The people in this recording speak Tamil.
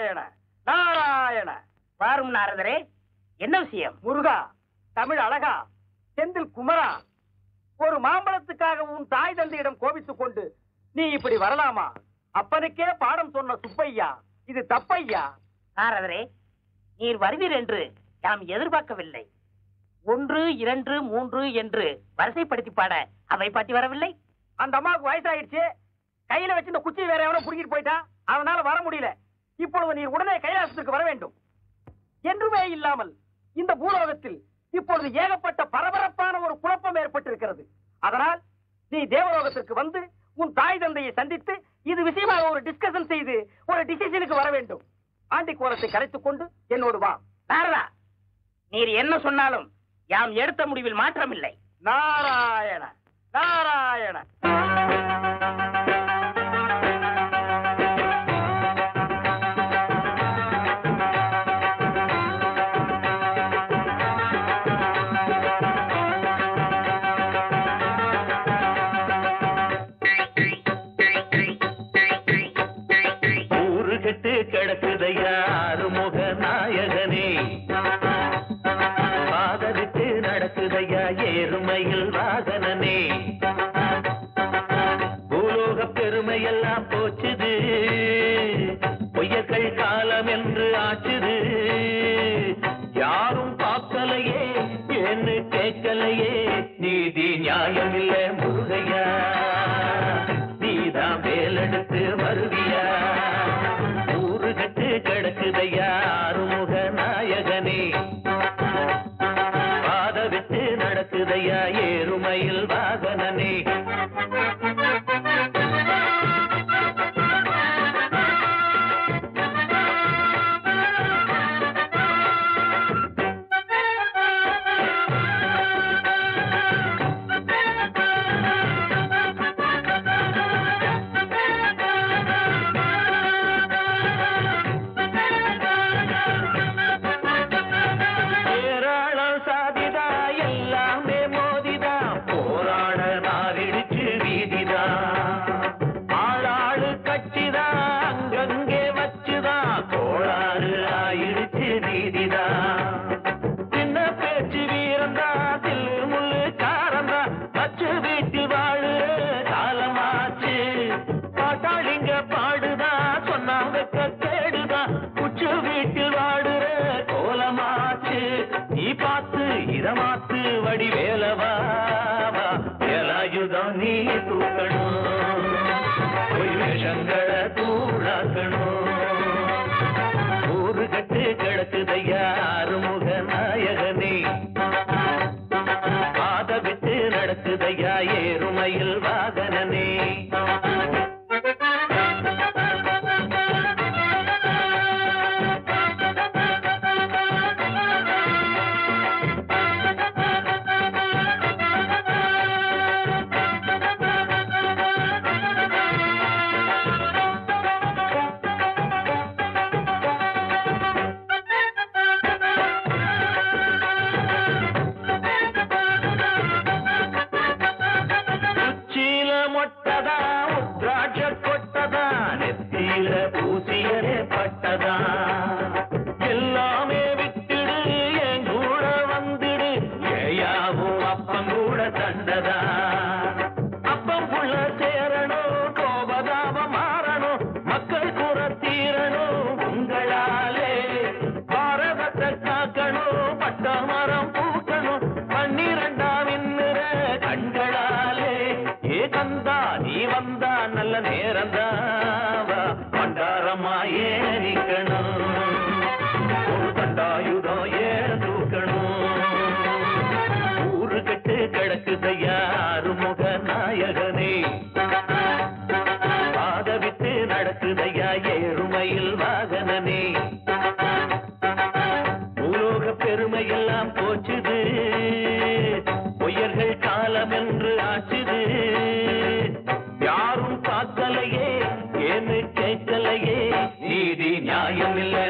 நாராயண நாராயண. வாரும் நாரதரே, என்ன விஷயம்? முருகா, தமிழ் அழகா, செந்தில் குமரா, ஒரு மாம்பழத்துக்காக உன் தாய் தந்தையிடம் கோபித்துக் கொண்டு நீ இப்படி வரலாமா? அப்பனுக்கே பாடம் சொன்ன சுப்பையா, இது தப்பையா. நாரதரே, நீர் வருவீர் என்று நாம் எதிர்பார்க்கவில்லை. 1, 2, 3 என்று வரிசைப்படுத்தி பாட அவை பாட்டி வரவில்லை. அந்த அம்மாவுக்கு வயசாயிடுச்சு. கையில வச்சிருந்த குச்சி வேற எவனோ புடிக்கிட்டு போயிட்டான். அவனால வர முடியல. இப்பொழுது நீர் உடனே கைலாசத்துக்கு வர வேண்டும். என்றுமே இல்லாமல் இந்த பூலோகத்தில் இப்பொழுது ஏகப்பட்ட பரபரப்பான ஒரு குழப்பம் ஏற்பட்டிருக்கிறது. அதனால் நீ தேவலோகத்திற்கு வந்து உன் தாய் தந்தையை சந்தித்து இது விஷயமாக ஒரு டிஸ்கஷன் செய்து ஒரு டிசிஷனுக்கு வர வேண்டும். ஆண்டி கோலத்தை கலைத்துக் கொண்டு என்னோடு வா. நாரதா, நீர் என்ன சொன்னாலும் யாம் எடுத்த முடிவில் மாற்றமில்லை. நாராயண நாராயண. கிடக்குதையா அருமுக நாயகனே, பாதவிட்டு நடக்குதையா ஏறுமையில் வாகனனே, பூலோக பெருமையெல்லாம் போச்சுது, பொய்யர்கள் காலம் என்று ஆச்சுது, யாரும் பார்க்கலையே என்ன கேட்கலையே, நீதி நியாயம் இல்ல முருகையா, நீதான் வேலெடுத்து வருவியா, கிடக்குதையா அருமுக நாயகனே, பாத விட்டு நடக்குதையா ஏறுமையில் வாகனனே. யாரும் பார்க்கலையே ஏன்னு கேட்கலையே, நீதி நியாயம் இல்லை